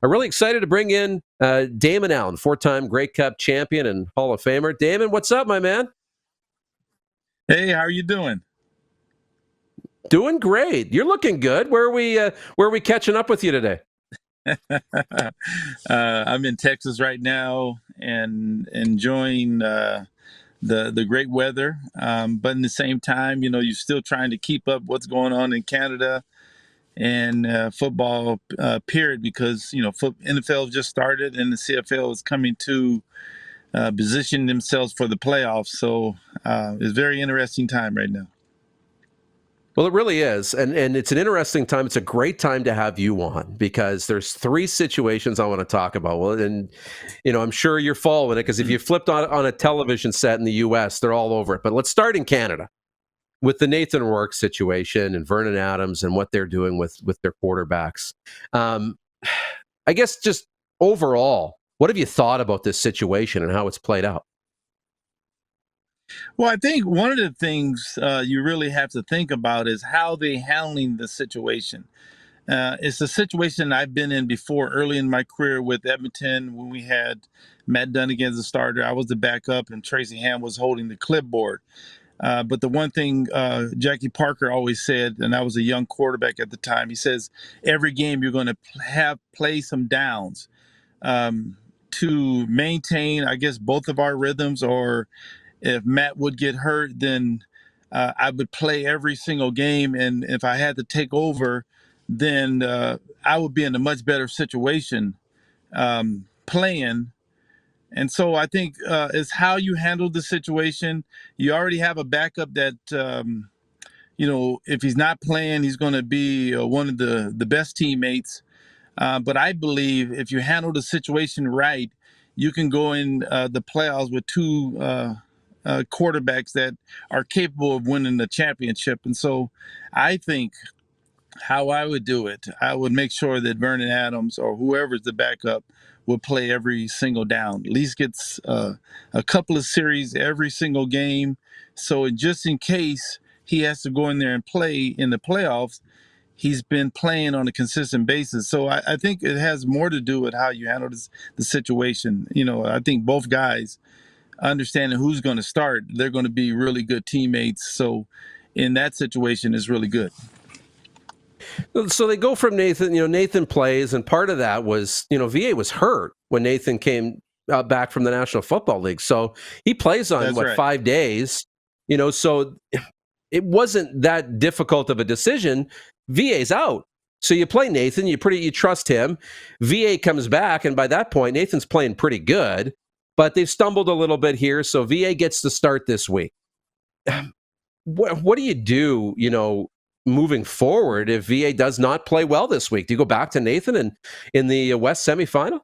I'm really excited to bring in Damon Allen, four-time Grey Cup champion and Hall of Famer. Damon, what's up, my man? Hey, how are you doing? Doing great. You're looking good. Where are we catching up with you today? I'm in Texas right now and enjoying the great weather. But in the same time, you're still trying to keep up what's going on in Canada and football period because NFL just started and the CFL is coming to position themselves for the playoffs. So it's a very interesting time right now. Well, it really is. And it's an interesting time. It's a great time to have you on because there's three situations I want to talk about. Well, and, I'm sure you're following it because if you flipped on a television set in the U.S., they're all over it. But let's start in Canada with the Nathan Rourke situation and Vernon Adams and what they're doing with their quarterbacks. I guess just overall, what have you thought about this situation and how it's played out? Well, I think one of the things you really have to think about is how they handling the situation. It's a situation I've been in before early in my career with Edmonton when we had Matt Dunnigan as a starter. I was the backup and Tracy Ham was holding the clipboard. But the one thing Jackie Parker always said, and I was a young quarterback at the time, he says, every game you're going to play some downs to maintain, I guess, both of our rhythms, or if Matt would get hurt, then I would play every single game. And if I had to take over, then I would be in a much better situation playing. And so I think it's how you handle the situation. You already have a backup that, if he's not playing, he's going to be one of the best teammates. But I believe if you handle the situation right, you can go in the playoffs with two quarterbacks that are capable of winning the championship. And so I think how I would do it, I would make sure that Vernon Adams or whoever's the backup would play every single down, at least gets a couple of series every single game. So just in case he has to go in there and play in the playoffs, he's been playing on a consistent basis. So I think it has more to do with how you handle the situation. I think both guys understanding who's going to start, they're going to be really good teammates. So in that situation is really good. So they go from Nathan, Nathan plays, and part of that was, VA was hurt when Nathan came back from the National Football League. So he plays on, That's right. 5 days, so it wasn't that difficult of a decision. VA's out. So you play Nathan, you trust him. VA comes back, and by that point, Nathan's playing pretty good, but they've stumbled a little bit here. So VA gets to start this week. What do you do, moving forward if VA does not play well this week? Do you go back to Nathan in the West semifinal?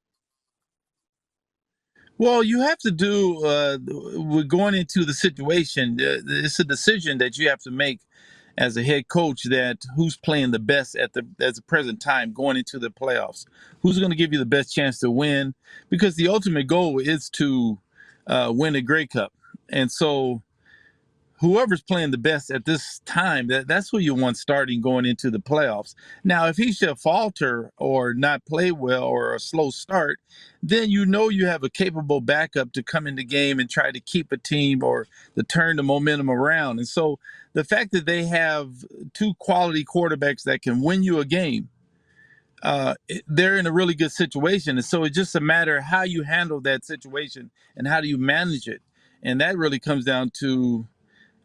Well, you have to do, we're going into the situation. It's a decision that you have to make as a head coach, that who's playing the best at the present time going into the playoffs. Who's going to give you the best chance to win? Because the ultimate goal is to win a Grey Cup. And so whoever's playing the best at this time, that's who you want starting going into the playoffs. Now, if he should falter or not play well or a slow start, then you have a capable backup to come in the game and try to keep a team or to turn the momentum around. And so the fact that they have two quality quarterbacks that can win you a game, they're in a really good situation. And so it's just a matter of how you handle that situation and how do you manage it. And that really comes down to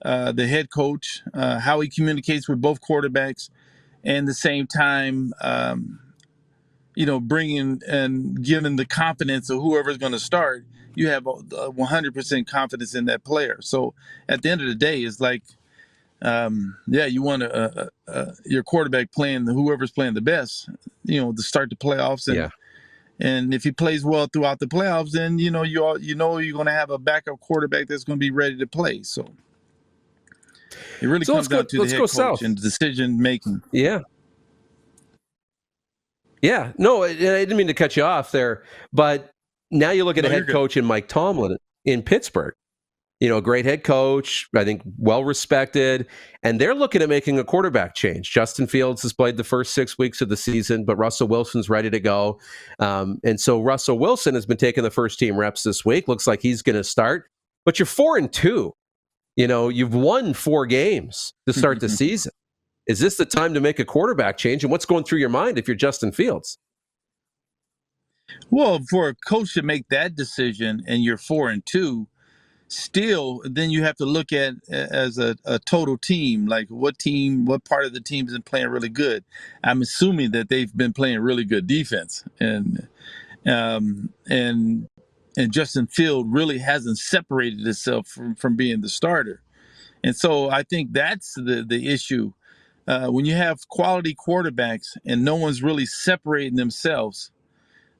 the head coach, how he communicates with both quarterbacks, and the same time, bringing and giving the confidence of whoever's going to start. You have 100% confidence in that player. So at the end of the day, it's like, you want your quarterback playing whoever's playing the best, to start the playoffs. And, and if he plays well throughout the playoffs, then you're going to have a backup quarterback that's going to be ready to play. So it really comes down to the head coach and decision making. Yeah. Yeah. No, I didn't mean to cut you off there, but now you look at a head coach in Mike Tomlin in Pittsburgh. a great head coach, I think well respected, and they're looking at making a quarterback change. Justin Fields has played the first 6 weeks of the season, but Russell Wilson's ready to go. And so Russell Wilson has been taking the first team reps this week. Looks like he's going to start. But you're 4-2. You've won 4 games to start the season. Is this the time to make a quarterback change? And what's going through your mind if you're Justin Fields? Well, for a coach to make that decision and you're 4-2, still, then you have to look at as a total team, like what part of the team has been playing really good. I'm assuming that they've been playing really good defense, and um, and and Justin Field really hasn't separated itself from being the starter. And so I think that's the issue. When you have quality quarterbacks and no one's really separating themselves,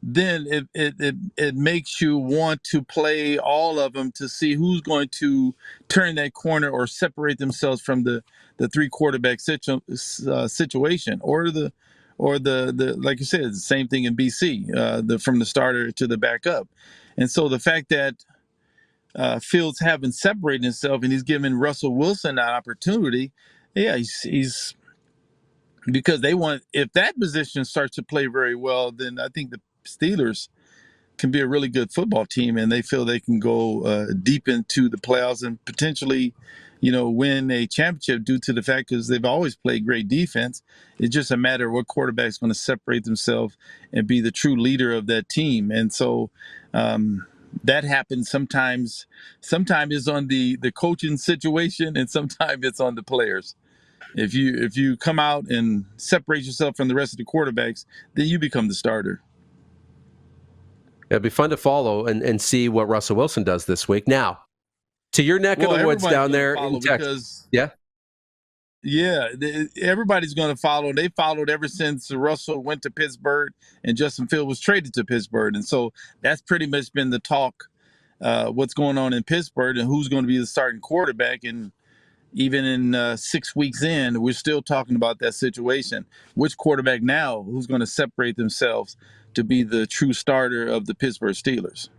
then it makes you want to play all of them to see who's going to turn that corner or separate themselves from the 3 quarterback situation, or the like you said, the same thing in BC, from the starter to the backup. And so the fact that Fields haven't separated himself and he's given Russell Wilson that opportunity, yeah, he's because they want, if that position starts to play very well, then I think the Steelers can be a really good football team, and they feel they can go deep into the playoffs and potentially, win a championship due to the fact because they've always played great defense. It's just a matter of what quarterback's going to separate themselves and be the true leader of that team. And so that happens sometimes. Sometimes it's on the coaching situation, and sometimes it's on the players. If you come out and separate yourself from the rest of the quarterbacks, then you become the starter. It'd be fun to follow and see what Russell Wilson does this week. Now, to your neck of the woods down there in Texas. Yeah, everybody's going to follow. They followed ever since Russell went to Pittsburgh and Justin Field was traded to Pittsburgh. And so that's pretty much been the talk, what's going on in Pittsburgh and who's going to be the starting quarterback. And even in 6 weeks in, we're still talking about that situation. Which quarterback now, who's going to separate themselves to be the true starter of the Pittsburgh Steelers?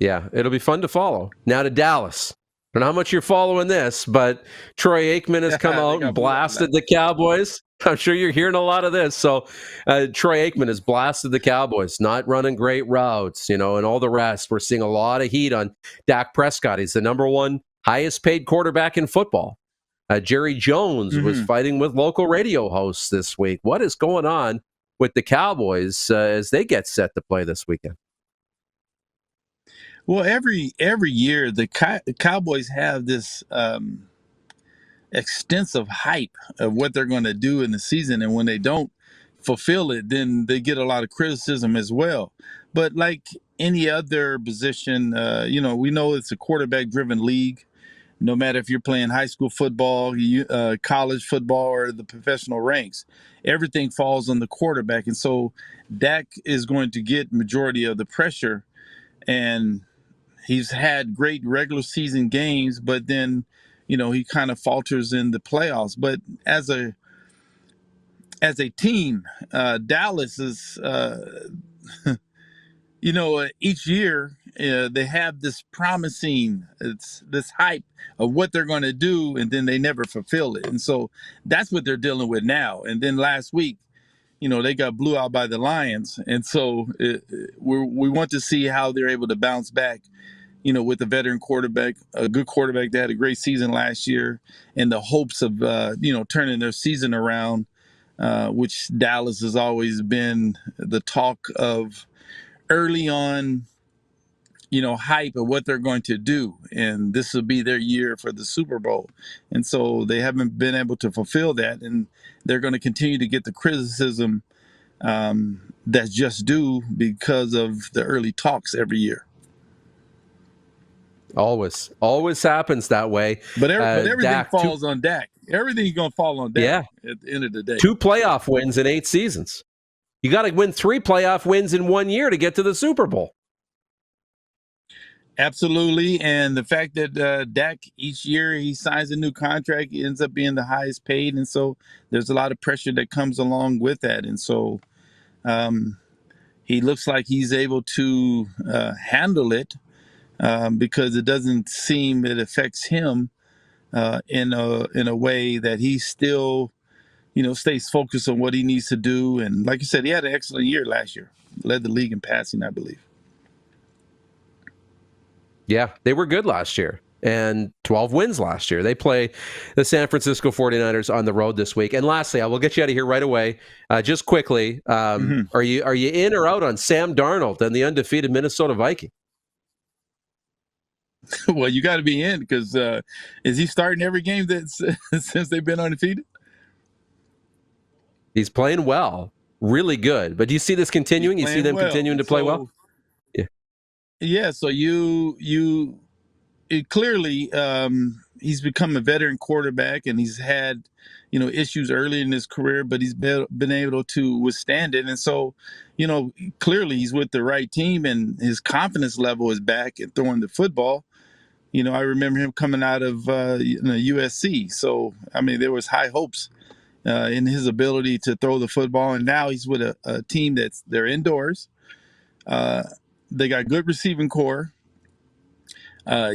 Yeah, it'll be fun to follow. Now to Dallas. I don't know how much you're following this, but Troy Aikman has come out and blasted the Cowboys. I'm sure you're hearing a lot of this. So Troy Aikman has blasted the Cowboys, not running great routes, and all the rest. We're seeing a lot of heat on Dak Prescott. He's the number 1 highest paid quarterback in football. Jerry Jones was fighting with local radio hosts this week. What is going on with the Cowboys as they get set to play this weekend? Well, every year the Cowboys have this extensive hype of what they're going to do in the season, and when they don't fulfill it, then they get a lot of criticism as well. But like any other position, we know it's a quarterback-driven league. No matter if you're playing high school football, college football, or the professional ranks, everything falls on the quarterback. And so Dak is going to get majority of the pressure. And he's had great regular season games, but then, he kind of falters in the playoffs. But as a team, Dallas is, each year they have this promising, it's this hype of what they're going to do, and then they never fulfill it. And so that's what they're dealing with now. And then last week, they got blew out by the Lions. And so we want to see how they're able to bounce back, with a veteran quarterback, a good quarterback that had a great season last year, and the hopes of, turning their season around, which Dallas has always been the talk of early on, hype of what they're going to do. And this will be their year for the Super Bowl. And so they haven't been able to fulfill that. And they're going to continue to get the criticism that's just due because of the early talks every year. Always happens that way. But everything falls on Dak. Everything's going to fall on Dak at the end of the day. 2 playoff wins in 8 seasons. You got to win 3 playoff wins in 1 year to get to the Super Bowl. Absolutely. And the fact that Dak, each year he signs a new contract, he ends up being the highest paid. And so there's a lot of pressure that comes along with that. And so he looks like he's able to handle it. because it doesn't seem it affects him in a way that he still, stays focused on what he needs to do. And like you said, he had an excellent year last year. Led the league in passing, I believe. Yeah, they were good last year. And 12 wins last year. They play the San Francisco 49ers on the road this week. And lastly, I will get you out of here right away. Just quickly, are you in or out on Sam Darnold and the undefeated Minnesota Vikings? Well, you got to be in because is he starting every game since they've been undefeated? He's playing well, really good. But do you see this continuing? You see them continuing to play well? Yeah. Yeah. So clearly he's become a veteran quarterback, and he's had issues early in his career, but he's been able to withstand it. And so clearly he's with the right team, and his confidence level is back at throwing the football. I remember him coming out of USC, so I mean there was high hopes in his ability to throw the football, and now he's with a team they're indoors. They got good receiving core.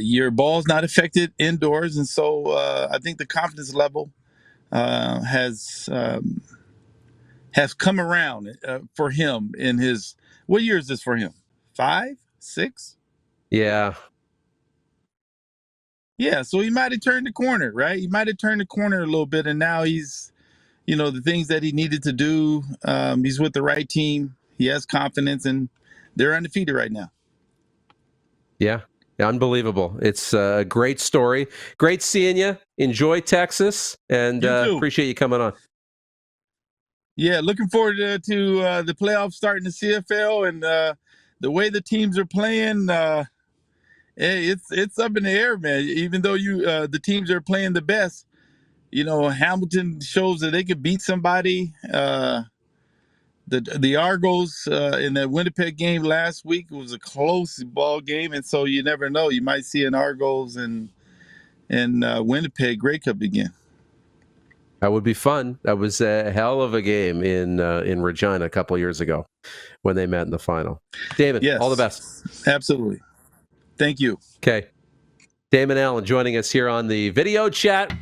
Your ball's not affected indoors, and so I think the confidence level has come around for him in his. What year is this for him? 5, 6? Yeah. Yeah, so he might have turned the corner, right? He might have turned the corner a little bit, and now he's, the things that he needed to do. He's with the right team. He has confidence, and they're undefeated right now. Yeah. Unbelievable. It's a great story. Great seeing you. Enjoy Texas, and appreciate you coming on. Yeah, looking forward to the playoffs starting the CFL, and the way the teams are playing. It's up in the air, man. Even though the teams are playing the best, Hamilton shows that they could beat somebody. The Argos in the Winnipeg game last week was a close ball game, and so you never know. You might see an Argos and Winnipeg Grey Cup again. That would be fun. That was a hell of a game in Regina a couple of years ago when they met in the final. Damon, yes, all the best. Absolutely. Thank you. Okay. Damon Allen joining us here on the video chat.